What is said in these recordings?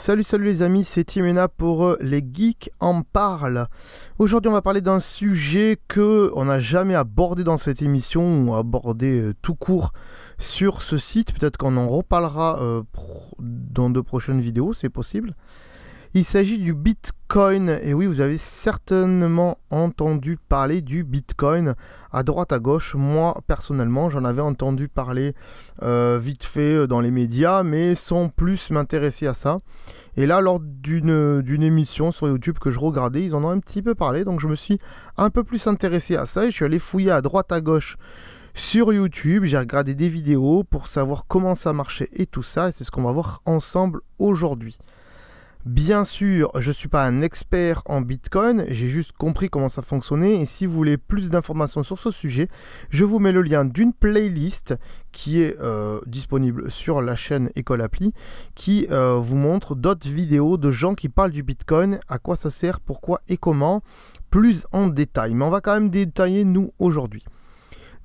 Salut les amis, c'est Timena pour Les Geeks en parlent. Aujourd'hui on va parler d'un sujet que on n'a jamais abordé dans cette émission ou abordé tout court sur ce site. Peut-être qu'on en reparlera dans de prochaines vidéos, c'est possible. Il s'agit du Bitcoin, et oui, vous avez certainement entendu parler du Bitcoin à droite à gauche. Moi, personnellement, j'en avais entendu parler vite fait dans les médias, mais sans plus m'intéresser à ça. Et là, lors d'une émission sur YouTube que je regardais, ils en ont un petit peu parlé, donc je me suis un peu plus intéressé à ça, et je suis allé fouiller à droite à gauche sur YouTube. J'ai regardé des vidéos pour savoir comment ça marchait et tout ça, et c'est ce qu'on va voir ensemble aujourd'hui. Bien sûr, je ne suis pas un expert en Bitcoin, j'ai juste compris comment ça fonctionnait, et si vous voulez plus d'informations sur ce sujet, je vous mets le lien d'une playlist qui est disponible sur la chaîne École Appli, qui vous montre d'autres vidéos de gens qui parlent du Bitcoin, à quoi ça sert, pourquoi et comment, plus en détail. Mais on va quand même détailler nous aujourd'hui.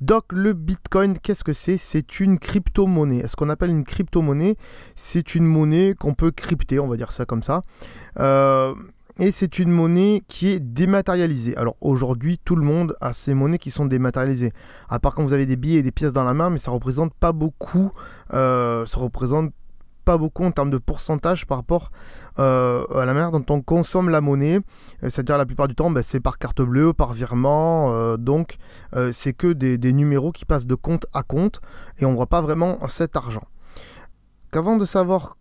Donc le Bitcoin, qu'est-ce que c'est? C'est une crypto-monnaie. Ce qu'on appelle une crypto-monnaie, c'est une monnaie qu'on peut crypter, on va dire ça comme ça. Et c'est une monnaie qui est dématérialisée. Alors aujourd'hui, tout le monde a ces monnaies qui sont dématérialisées. À part quand vous avez des billets et des pièces dans la main, mais ça représente pas beaucoup. Pas beaucoup en termes de pourcentage par rapport à la manière dont on consomme la monnaie. C'est-à-dire la plupart du temps, c'est par carte bleue, par virement. Donc, c'est que des numéros qui passent de compte à compte et on ne voit pas vraiment cet argent. Qu'avant de savoir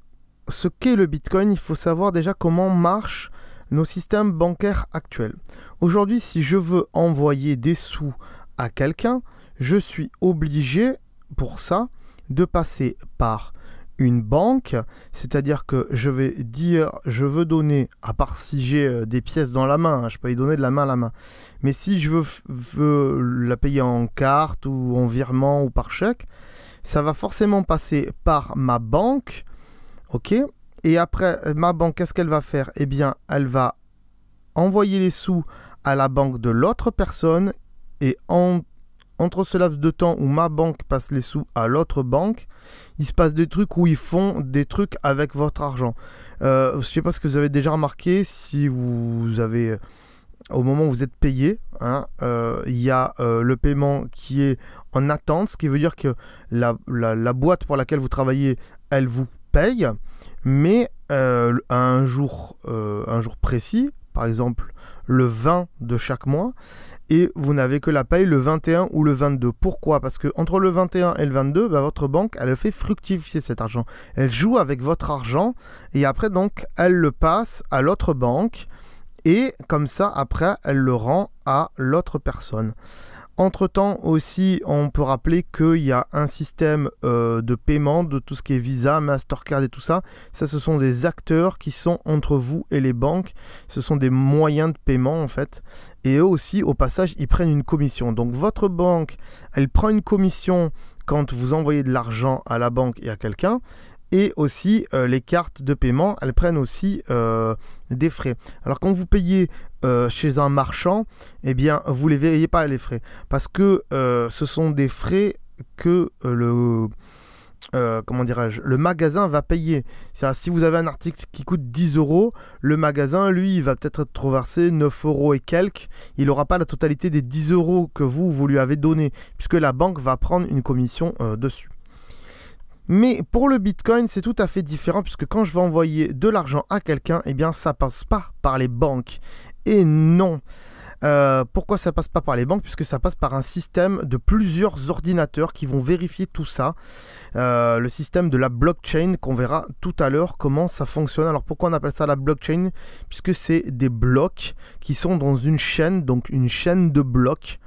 ce qu'est le Bitcoin, il faut savoir déjà comment marchent nos systèmes bancaires actuels. Aujourd'hui, si je veux envoyer des sous à quelqu'un, je suis obligé pour ça de passer par une banque, c'est-à-dire que je vais dire, je veux donner, à part si j'ai des pièces dans la main, je peux y donner de la main à la main, mais si je veux la payer en carte ou en virement ou par chèque, ça va forcément passer par ma banque, ok? Et après, ma banque, qu'est-ce qu'elle va faire? Eh bien, elle va envoyer les sous à la banque de l'autre personne, et entre ce laps de temps où ma banque passe les sous à l'autre banque, il se passe des trucs où ils font des trucs avec votre argent. Je ne sais pas ce que vous avez déjà remarqué, si vous avez, au moment où vous êtes payé, il y a le paiement qui est en attente, ce qui veut dire que la boîte pour laquelle vous travaillez, elle vous paye, mais à un jour précis, par exemple le 20 de chaque mois, et vous n'avez que la paye le 21 ou le 22. Pourquoi? Parce que entre le 21 et le 22, votre banque, elle fait fructifier cet argent. Elle joue avec votre argent, et après, donc, elle le passe à l'autre banque, et comme ça, après, elle le rend à l'autre personne. Entre-temps aussi, on peut rappeler qu'il y a un système de paiement de tout ce qui est Visa, Mastercard et tout ça. Ça, ce sont des acteurs qui sont entre vous et les banques. Ce sont des moyens de paiement en fait. Et eux aussi, au passage, ils prennent une commission. Donc votre banque, elle prend une commission quand vous envoyez de l'argent à la banque et à quelqu'un. Et aussi, les cartes de paiement, elles prennent aussi des frais. Alors, quand vous payez chez un marchand, eh bien, vous ne les verriez pas, les frais. Parce que ce sont des frais que le magasin va payer. C'est-à-dire, si vous avez un article qui coûte 10 €, le magasin, lui, il va peut-être être reversé 9 € et quelques. Il n'aura pas la totalité des 10 € que vous lui avez donné, puisque la banque va prendre une commission dessus. Mais pour le Bitcoin, c'est tout à fait différent, puisque quand je vais envoyer de l'argent à quelqu'un, eh bien, ça passe pas par les banques. Et non. Pourquoi ça passe pas par les banques? Puisque ça passe par un système de plusieurs ordinateurs qui vont vérifier tout ça. Le système de la blockchain, qu'on verra tout à l'heure comment ça fonctionne. Alors pourquoi on appelle ça la blockchain? Puisque c'est des blocs qui sont dans une chaîne, donc une chaîne de blocs.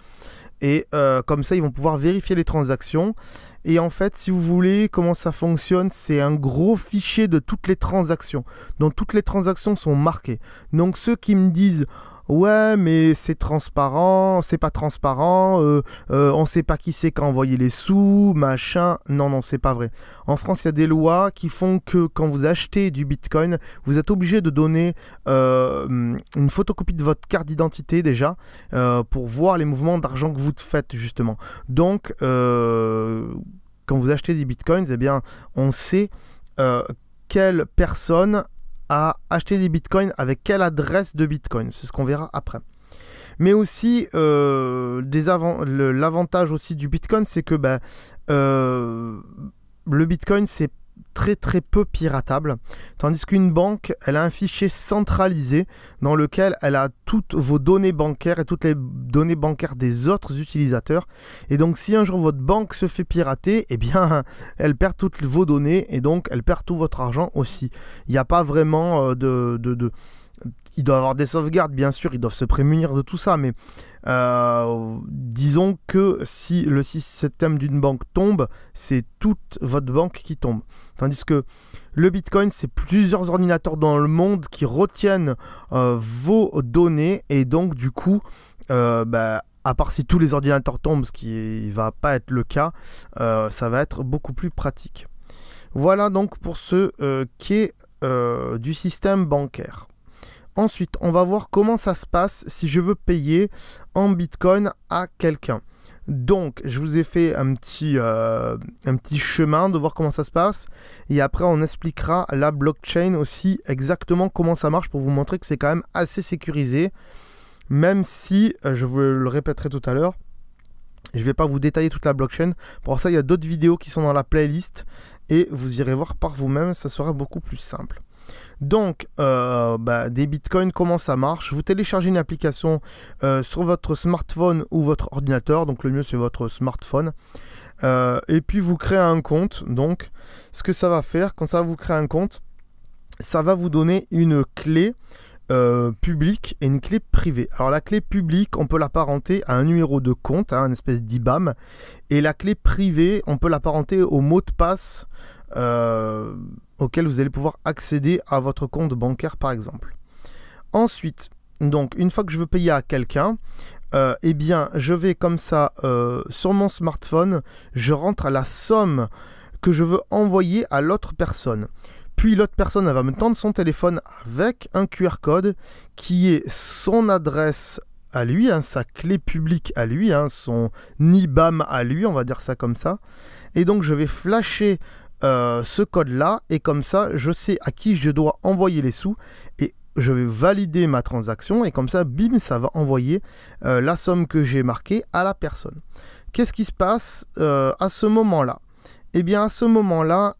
Et comme ça, ils vont pouvoir vérifier les transactions. Et en fait, si vous voulez, comment ça fonctionne, c'est un gros fichier de toutes les transactions. Donc, toutes les transactions sont marquées. Donc, ceux qui me disent « Ouais, mais c'est transparent, c'est pas transparent, on sait pas qui c'est qui a envoyé les sous, machin. » Non, non, c'est pas vrai. En France, il y a des lois qui font que quand vous achetez du Bitcoin, vous êtes obligé de donner une photocopie de votre carte d'identité déjà pour voir les mouvements d'argent que vous faites justement. Donc, quand vous achetez des Bitcoins, eh bien, on sait quelle personne à acheter des bitcoins, avec quelle adresse de bitcoin. C'est ce qu'on verra après. Mais aussi, l'avantage aussi du bitcoin, c'est que le bitcoin, c'est très très peu piratable, tandis qu'une banque, elle a un fichier centralisé dans lequel elle a toutes vos données bancaires et toutes les données bancaires des autres utilisateurs. Et donc si un jour votre banque se fait pirater, eh bien elle perd toutes vos données et donc elle perd tout votre argent aussi. Il n'y a pas vraiment il doit y avoir des sauvegardes, bien sûr, ils doivent se prémunir de tout ça, mais disons que si le système d'une banque tombe, c'est toute votre banque qui tombe. Tandis que le Bitcoin, c'est plusieurs ordinateurs dans le monde qui retiennent vos données, et donc du coup, à part si tous les ordinateurs tombent, ce qui ne va pas être le cas, ça va être beaucoup plus pratique. Voilà donc pour ce qui est du système bancaire. Ensuite, on va voir comment ça se passe si je veux payer en Bitcoin à quelqu'un. Donc, je vous ai fait un petit chemin de voir comment ça se passe. Et après, on expliquera la blockchain aussi, exactement comment ça marche pour vous montrer que c'est quand même assez sécurisé. Même si, je vous le répéterai tout à l'heure, je ne vais pas vous détailler toute la blockchain. Pour ça, il y a d'autres vidéos qui sont dans la playlist. Et vous irez voir par vous-même, ça sera beaucoup plus simple. Donc, des bitcoins, comment ça marche? Vous téléchargez une application sur votre smartphone ou votre ordinateur. Donc, le mieux, c'est votre smartphone. Et puis, vous créez un compte. Donc, ce que ça va faire, quand ça va vous créer un compte, ça va vous donner une clé publique et une clé privée. Alors, la clé publique, on peut l'apparenter à un numéro de compte, une espèce d'IBAN. Et la clé privée, on peut l'apparenter au mot de passe auquel vous allez pouvoir accéder à votre compte bancaire par exemple. Ensuite, donc une fois que je veux payer à quelqu'un, eh bien je vais comme ça sur mon smartphone, je rentre la somme que je veux envoyer à l'autre personne. Puis l'autre personne elle va me tendre son téléphone avec un QR code qui est son adresse à lui, sa clé publique à lui, son IBAN à lui, on va dire ça comme ça. Et donc je vais flasher ce code là et comme ça je sais à qui je dois envoyer les sous et je vais valider ma transaction et comme ça bim ça va envoyer la somme que j'ai marquée à la personne. Qu'est-ce qui se passe à ce moment là? Eh bien à ce moment là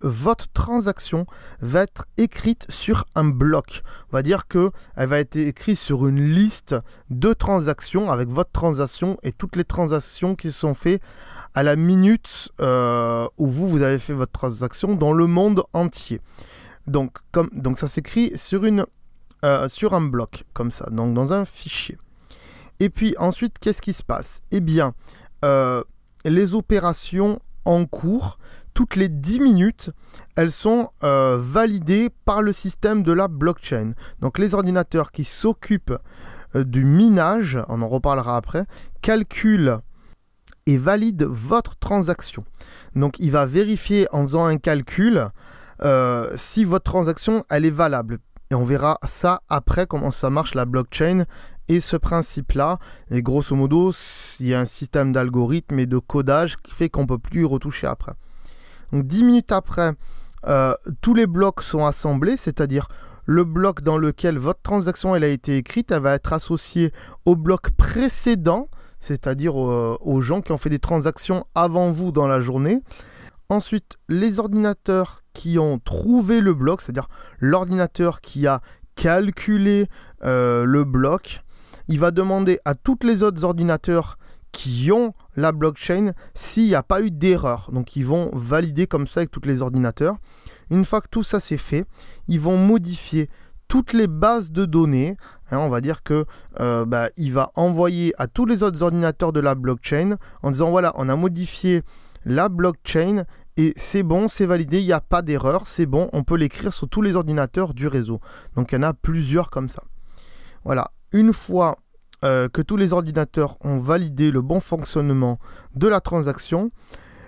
votre transaction va être écrite sur un bloc. On va dire que elle va être écrite sur une liste de transactions avec votre transaction et toutes les transactions qui se sont faites à la minute où vous avez fait votre transaction dans le monde entier. Donc ça s'écrit sur un bloc comme ça, donc dans un fichier. Et puis ensuite, qu'est-ce qui se passe? Eh bien, les opérations en cours, toutes les 10 minutes, elles sont validées par le système de la blockchain. Donc les ordinateurs qui s'occupent du minage, on en reparlera après, calculent et valide votre transaction. Donc il va vérifier en faisant un calcul si votre transaction elle est valable. Et on verra ça après comment ça marche la blockchain et ce principe-là. Et grosso modo, il y a un système d'algorithme et de codage qui fait qu'on ne peut plus y retoucher après. Donc 10 minutes après, tous les blocs sont assemblés, c'est-à-dire le bloc dans lequel votre transaction elle a été écrite, elle va être associée au bloc précédent, c'est-à-dire aux gens qui ont fait des transactions avant vous dans la journée. Ensuite, les ordinateurs qui ont trouvé le bloc, c'est-à-dire l'ordinateur qui a calculé le bloc, il va demander à tous les autres ordinateurs qui ont la blockchain s'il n'y a pas eu d'erreur. Donc ils vont valider comme ça avec tous les ordinateurs. Une fois que tout ça c'est fait, ils vont modifier toutes les bases de données. On va dire que il va envoyer à tous les autres ordinateurs de la blockchain en disant voilà, on a modifié la blockchain et c'est bon, c'est validé, il n'y a pas d'erreur, c'est bon, on peut l'écrire sur tous les ordinateurs du réseau. Donc il y en a plusieurs comme ça. Voilà, une fois que tous les ordinateurs ont validé le bon fonctionnement de la transaction,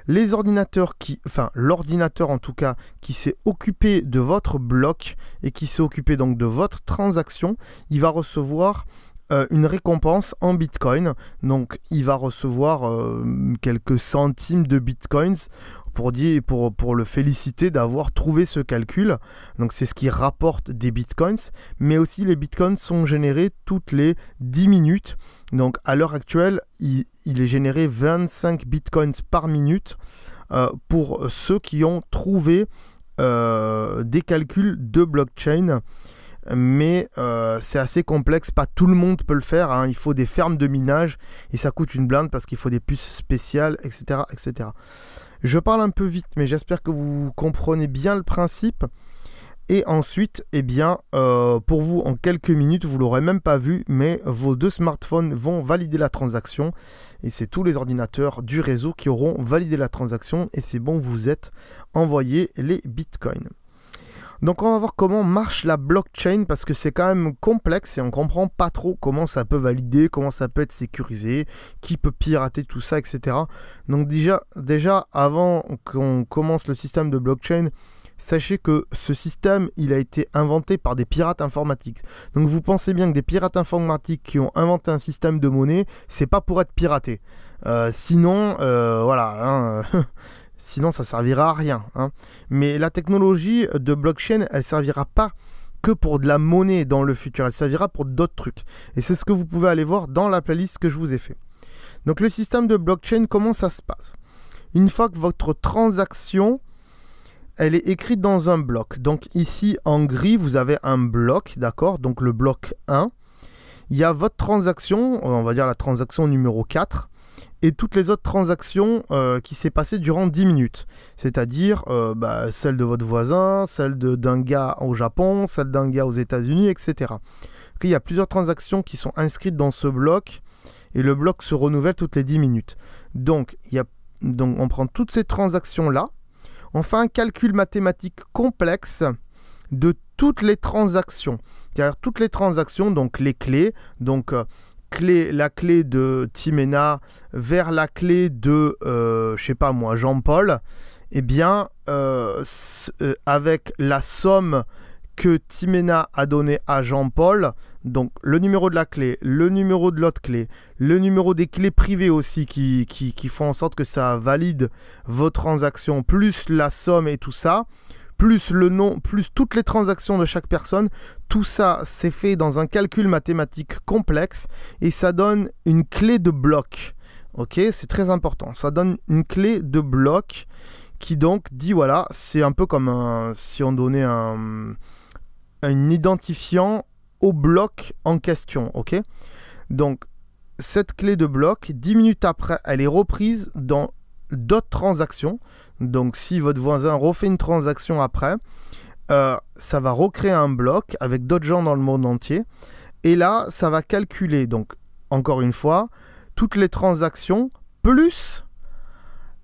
les ordinateurs l'ordinateur en tout cas qui s'est occupé de votre bloc et qui s'est occupé donc de votre transaction, il va recevoir une récompense en Bitcoin. Donc il va recevoir quelques centimes de Bitcoins pour le féliciter d'avoir trouvé ce calcul. Donc c'est ce qui rapporte des Bitcoins. Mais aussi les Bitcoins sont générés toutes les 10 minutes. Donc à l'heure actuelle, il est généré 25 Bitcoins par minute pour ceux qui ont trouvé des calculs de blockchain. Mais c'est assez complexe, pas tout le monde peut le faire, hein. Il faut des fermes de minage et ça coûte une blinde parce qu'il faut des puces spéciales, etc., etc. Je parle un peu vite, mais j'espère que vous comprenez bien le principe. Et ensuite, eh bien, pour vous, en quelques minutes, vous ne l'aurez même pas vu, mais vos 2 smartphones vont valider la transaction. Et c'est tous les ordinateurs du réseau qui auront validé la transaction. Et c'est bon, vous êtes envoyé les bitcoins. Donc on va voir comment marche la blockchain parce que c'est quand même complexe et on ne comprend pas trop comment ça peut valider, comment ça peut être sécurisé, qui peut pirater tout ça, etc. Donc déjà avant qu'on commence le système de blockchain, sachez que ce système, il a été inventé par des pirates informatiques. Donc vous pensez bien que des pirates informatiques qui ont inventé un système de monnaie, c'est pas pour être piraté. Sinon, voilà... Hein, sinon, ça servira à rien, hein. Mais la technologie de blockchain, elle servira pas que pour de la monnaie dans le futur. Elle servira pour d'autres trucs. Et c'est ce que vous pouvez aller voir dans la playlist que je vous ai fait. Donc, le système de blockchain, comment ça se passe? Une fois que votre transaction, elle est écrite dans un bloc. Donc, ici, en gris, vous avez un bloc, d'accord? Donc, le bloc 1. Il y a votre transaction, on va dire la transaction numéro 4. Et toutes les autres transactions qui s'est passées durant 10 minutes. C'est-à-dire celle de votre voisin, celle d'un gars au Japon, celle d'un gars aux États-Unis, etc. Il y a plusieurs transactions qui sont inscrites dans ce bloc et le bloc se renouvelle toutes les 10 minutes. Donc on prend toutes ces transactions-là, on fait un calcul mathématique complexe de toutes les transactions. C'est-à-dire toutes les transactions, donc les clés, donc... la clé de Timena vers la clé de, je sais pas moi, Jean-Paul, eh bien, avec la somme que Timena a donnée à Jean-Paul, donc le numéro de la clé, le numéro de l'autre clé, le numéro des clés privées aussi qui font en sorte que ça valide vos transactions, plus la somme et tout ça, plus le nom, plus toutes les transactions de chaque personne, tout ça c'est fait dans un calcul mathématique complexe et ça donne une clé de bloc. Ok, c'est très important. Ça donne une clé de bloc qui donc dit voilà, c'est un peu comme si on donnait un identifiant au bloc en question. Ok, donc cette clé de bloc, 10 minutes après, elle est reprise dans d'autres transactions. Donc si votre voisin refait une transaction après, ça va recréer un bloc avec d'autres gens dans le monde entier. Et là, ça va calculer, donc encore une fois, toutes les transactions plus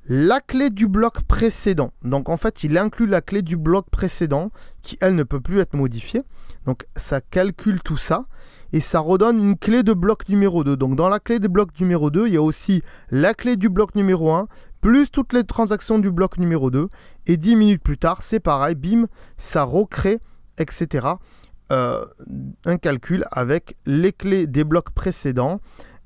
la clé du bloc précédent. Donc en fait, il inclut la clé du bloc précédent qui, elle, ne peut plus être modifiée. Donc ça calcule tout ça et ça redonne une clé de bloc numéro 2. Donc dans la clé de bloc numéro 2, il y a aussi la clé du bloc numéro 1 plus toutes les transactions du bloc numéro 2. Et 10 minutes plus tard, c'est pareil, bim, ça recrée, etc. Un calcul avec les clés des blocs précédents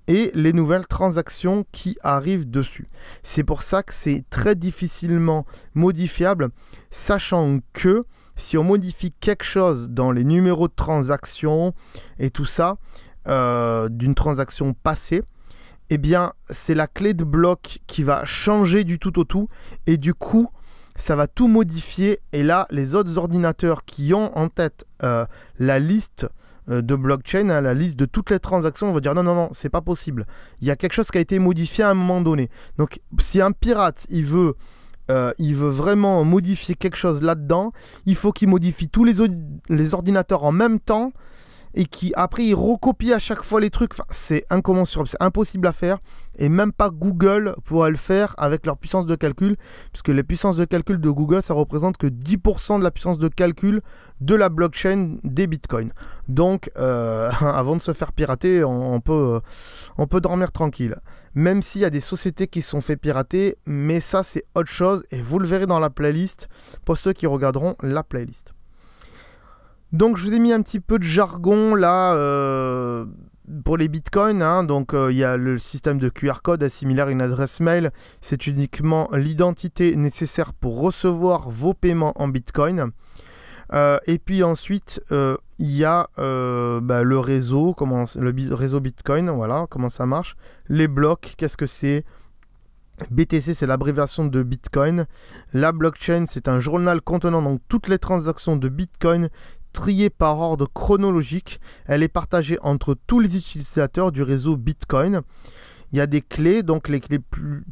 et les nouvelles transactions qui arrivent dessus. C'est pour ça que c'est très difficilement modifiable, sachant que si on modifie quelque chose dans les numéros de transaction et tout ça, d'une transaction passée, eh bien, c'est la clé de bloc qui va changer du tout au tout. Et du coup, ça va tout modifier. Et là, les autres ordinateurs qui ont en tête la liste de blockchain, hein, la liste de toutes les transactions, vont dire non, non, non, c'est pas possible. Il y a quelque chose qui a été modifié à un moment donné. Donc, si un pirate, il veut vraiment modifier quelque chose là-dedans, il faut qu'il modifie tous les ordinateurs en même temps et après il recopie à chaque fois les trucs. Enfin, c'est incommensurable, c'est impossible à faire et même pas Google pourrait le faire avec leur puissance de calcul, puisque les puissances de calcul de Google, ça représente que 10% de la puissance de calcul de la blockchain des bitcoins. Donc avant de se faire pirater, on peut dormir tranquille, même s'il y a des sociétés qui se sont fait pirater, mais ça c'est autre chose et vous le verrez dans la playlist pour ceux qui regarderont la playlist. Donc je vous ai mis un petit peu de jargon là, pour les bitcoins, hein, donc il y a le système de QR code similaire à une adresse mail. C'est uniquement l'identité nécessaire pour recevoir vos paiements en bitcoin. Et puis ensuite, il y a le réseau, réseau bitcoin, voilà, comment ça marche. Les blocs, qu'est-ce que c'est? BTC, c'est l'abréviation de Bitcoin. La blockchain, c'est un journal contenant donc toutes les transactions de Bitcoin triées par ordre chronologique. Elle est partagée entre tous les utilisateurs du réseau Bitcoin. Il y a des clés, donc les clés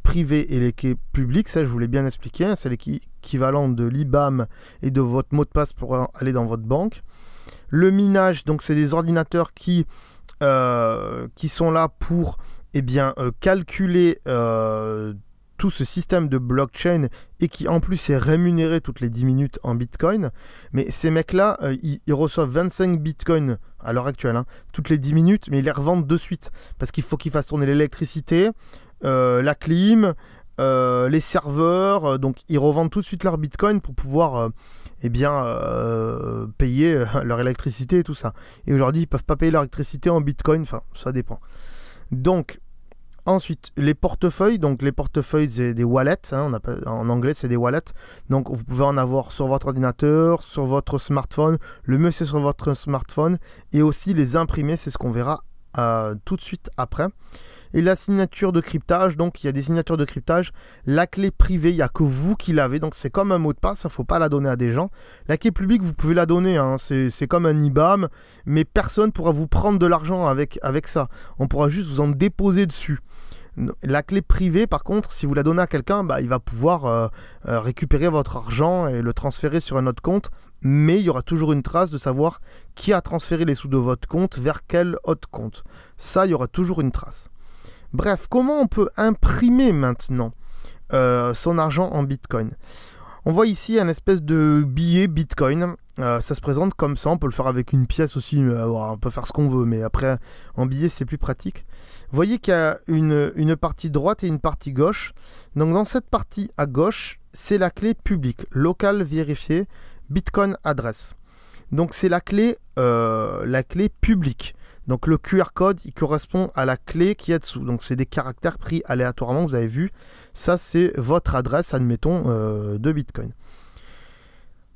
privées et les clés publiques. Ça, je voulais bien expliquer. Hein, c'est l'équivalent de l'IBAN et de votre mot de passe pour aller dans votre banque. Le minage, donc c'est des ordinateurs qui sont là pour calculer tout ce système de blockchain et qui en plus est rémunéré toutes les 10 minutes en bitcoin. Mais ces mecs-là, ils reçoivent 25 bitcoins à l'heure actuelle, hein, toutes les 10 minutes, mais ils les revendent de suite parce qu'il faut qu'ils fassent tourner l'électricité, la clim, les serveurs. Donc ils revendent tout de suite leur bitcoin pour pouvoir payer leur électricité et tout ça. Et aujourd'hui, ils ne peuvent pas payer leur électricité en bitcoin, enfin, ça dépend. Donc, ensuite, les portefeuilles. Donc, les portefeuilles, c'est des wallets. Hein, en anglais, c'est des wallets. Donc, vous pouvez en avoir sur votre ordinateur, sur votre smartphone. Le mieux, c'est sur votre smartphone. Et aussi les imprimer, c'est ce qu'on verra tout de suite après. Et la signature de cryptage, donc il y a des signatures de cryptage. La clé privée, il n'y a que vous qui l'avez, donc c'est comme un mot de passe, il ne faut pas la donner à des gens. La clé publique, vous pouvez la donner, hein, c'est comme un IBAN, mais personne ne pourra vous prendre de l'argent avec ça. On pourra juste vous en déposer dessus. La clé privée, par contre, si vous la donnez à quelqu'un, il va pouvoir récupérer votre argent et le transférer sur un autre compte, mais il y aura toujours une trace de savoir qui a transféré les sous de votre compte vers quel autre compte. Ça, il y aura toujours une trace. Bref, comment on peut imprimer maintenant son argent en Bitcoin? On voit ici un espèce de billet Bitcoin. Ça se présente comme ça. On peut le faire avec une pièce aussi. On peut faire ce qu'on veut, mais après, en billet, c'est plus pratique. Vous voyez qu'il y a une partie droite et une partie gauche. Donc, dans cette partie à gauche, c'est la clé publique, locale vérifiée, Bitcoin adresse. Donc, c'est la clé publique. Donc le QR code, il correspond à la clé qui est dessous. Donc c'est des caractères pris aléatoirement, vous avez vu. Ça, c'est votre adresse, admettons, de Bitcoin.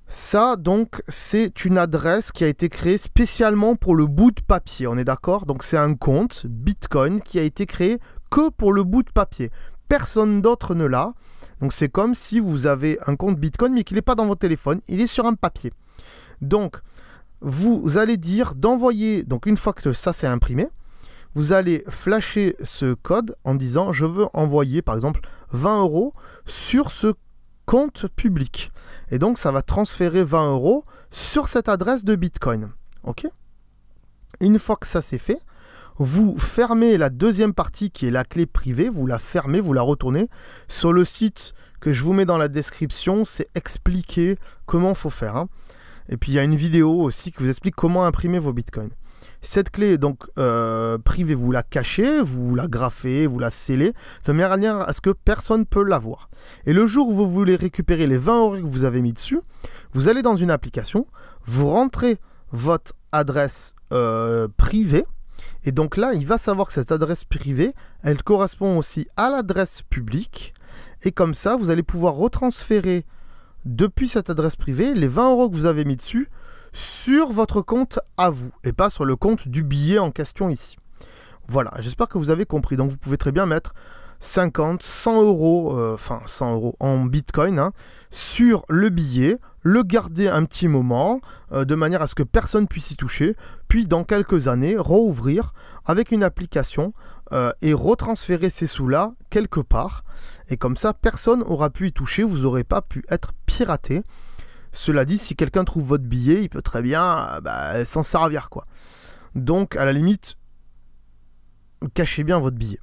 Ça, donc, c'est une adresse qui a été créée spécialement pour le bout de papier, on est d'accord? Donc c'est un compte Bitcoin qui a été créé que pour le bout de papier. Personne d'autre ne l'a. Donc c'est comme si vous avez un compte Bitcoin, mais qu'il n'est pas dans votre téléphone, il est sur un papier. Donc, vous allez dire d'envoyer, donc une fois que ça c'est imprimé, vous allez flasher ce code en disant je veux envoyer par exemple 20 € sur ce compte public. Et donc ça va transférer 20 € sur cette adresse de Bitcoin. Ok? Une fois que ça c'est fait, vous fermez la deuxième partie qui est la clé privée, vous la fermez, vous la retournez. Sur le site que je vous mets dans la description, c'est expliqué comment il faut faire. Hein. Et puis il y a une vidéo aussi qui vous explique comment imprimer vos bitcoins. Cette clé donc privée, vous la cachez, vous la graffez, vous la scellez, de manière à ce que personne ne peut la voir. Et le jour où vous voulez récupérer les 20 € que vous avez mis dessus, vous allez dans une application, vous rentrez votre adresse privée, et donc là, il va savoir que cette adresse privée, elle correspond aussi à l'adresse publique, et comme ça, vous allez pouvoir retransférer depuis cette adresse privée les 20 € que vous avez mis dessus sur votre compte à vous et pas sur le compte du billet en question ici. Voilà, j'espère que vous avez compris. Donc vous pouvez très bien mettre 50, 100 €, enfin 100 € en bitcoin hein, sur le billet, le garder un petit moment de manière à ce que personne puisse y toucher, puis dans quelques années rouvrir avec une application et retransférer ces sous-là quelque part. Et comme ça, personne n'aura pu y toucher, vous n'aurez pas pu être piraté. Cela dit, si quelqu'un trouve votre billet, il peut très bien s'en servir, quoi. Donc, à la limite, cachez bien votre billet.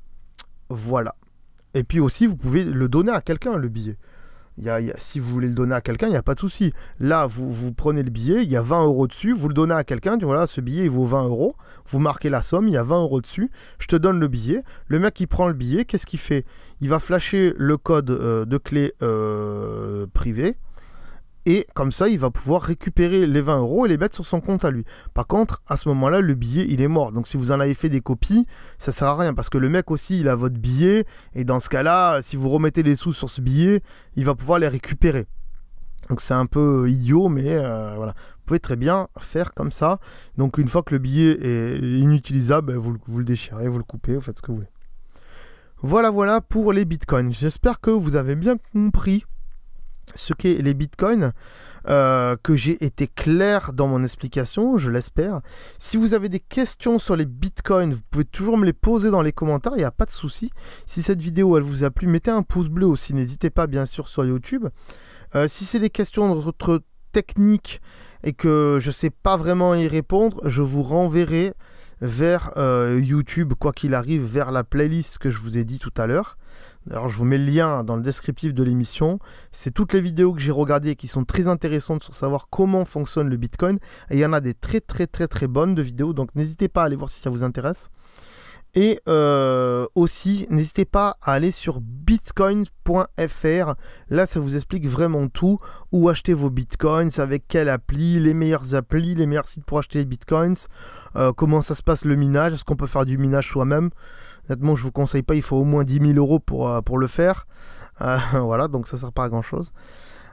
Voilà. Et puis aussi, vous pouvez le donner à quelqu'un, le billet. Si vous voulez le donner à quelqu'un, il n'y a pas de souci. Là, vous prenez le billet, il y a 20 € dessus, vous le donnez à quelqu'un, voilà, ce billet, il vaut 20 €. Vous marquez la somme, il y a 20 € dessus, je te donne le billet. Le mec, il prend le billet, qu'est-ce qu'il fait? Il va flasher le code de clé privée. Et comme ça, il va pouvoir récupérer les 20 € et les mettre sur son compte à lui. Par contre, à ce moment-là, le billet, il est mort. Donc si vous en avez fait des copies, ça sert à rien. Parce que le mec aussi, il a votre billet. Et dans ce cas-là, si vous remettez les sous sur ce billet, il va pouvoir les récupérer. Donc c'est un peu idiot, mais voilà. Vous pouvez très bien faire comme ça. Donc une fois que le billet est inutilisable, vous le déchirez, vous le coupez, vous faites ce que vous voulez. Voilà pour les bitcoins. J'espère que vous avez bien compris ce qu'est les bitcoins, que j'ai été clair dans mon explication, je l'espère. Si vous avez des questions sur les bitcoins, vous pouvez toujours me les poser dans les commentaires, il n'y a pas de souci. Si cette vidéo elle vous a plu, mettez un pouce bleu aussi, n'hésitez pas bien sûr sur YouTube. Si c'est des questions de votre technique et que je ne sais pas vraiment y répondre, je vous renverrai vers YouTube, quoi qu'il arrive, vers la playlist que je vous ai dit tout à l'heure. Alors je vous mets le lien dans le descriptif de l'émission. C'est toutes les vidéos que j'ai regardées et qui sont très intéressantes sur savoir comment fonctionne le Bitcoin. Et il y en a des très bonnes de vidéos, donc n'hésitez pas à aller voir si ça vous intéresse. Et aussi, n'hésitez pas à aller sur bitcoin.fr. Là, ça vous explique vraiment tout. Où acheter vos bitcoins, avec quelle appli, les meilleures applis, les meilleurs sites pour acheter les bitcoins. Comment ça se passe le minage, est-ce qu'on peut faire du minage soi-même. Honnêtement, je ne vous conseille pas, il faut au moins 10 000 € pour le faire. Voilà, donc ça ne sert pas à grand-chose.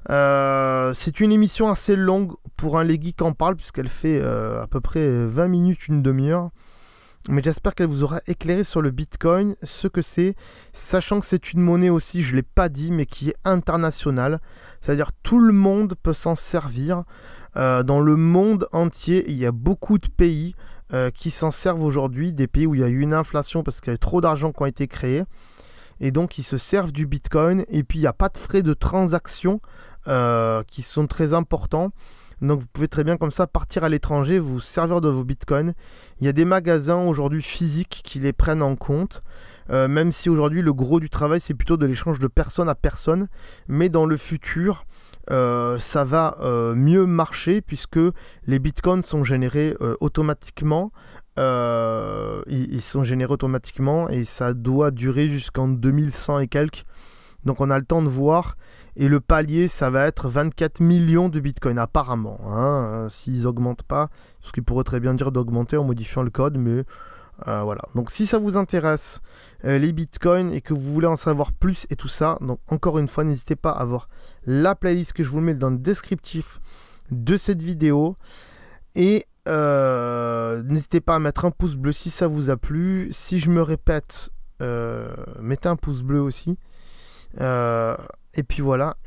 C'est une émission assez longue pour un Les Geeks en parle, puisqu'elle fait à peu près 20 minutes, une demi-heure. Mais j'espère qu'elle vous aura éclairé sur le Bitcoin, ce que c'est, sachant que c'est une monnaie aussi, je ne l'ai pas dit, mais qui est internationale. C'est-à-dire tout le monde peut s'en servir. Dans le monde entier, il y a beaucoup de pays qui s'en servent aujourd'hui, des pays où il y a eu une inflation parce qu'il y a trop d'argent qui a été créé. Et donc ils se servent du Bitcoin. Et puis il n'y a pas de frais de transaction qui sont très importants. Donc vous pouvez très bien comme ça partir à l'étranger, vous servir de vos bitcoins. Il y a des magasins aujourd'hui physiques qui les prennent en compte, même si aujourd'hui le gros du travail c'est plutôt de l'échange de personne à personne. Mais dans le futur, ça va mieux marcher puisque les bitcoins sont générés automatiquement. Ils sont générés automatiquement et ça doit durer jusqu'en 2100 et quelques. Donc on a le temps de voir. Et le palier, ça va être 24 millions de bitcoins, apparemment. S'ils n'augmentent pas, ce qui pourrait très bien dire d'augmenter en modifiant le code, mais voilà. Donc si ça vous intéresse, les bitcoins, et que vous voulez en savoir plus et tout ça, donc encore une fois, n'hésitez pas à voir la playlist que je vous mets dans le descriptif de cette vidéo. Et n'hésitez pas à mettre un pouce bleu si ça vous a plu. Si je me répète, mettez un pouce bleu aussi. Et puis voilà,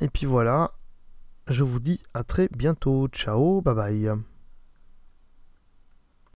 je vous dis à très bientôt. Ciao, bye bye.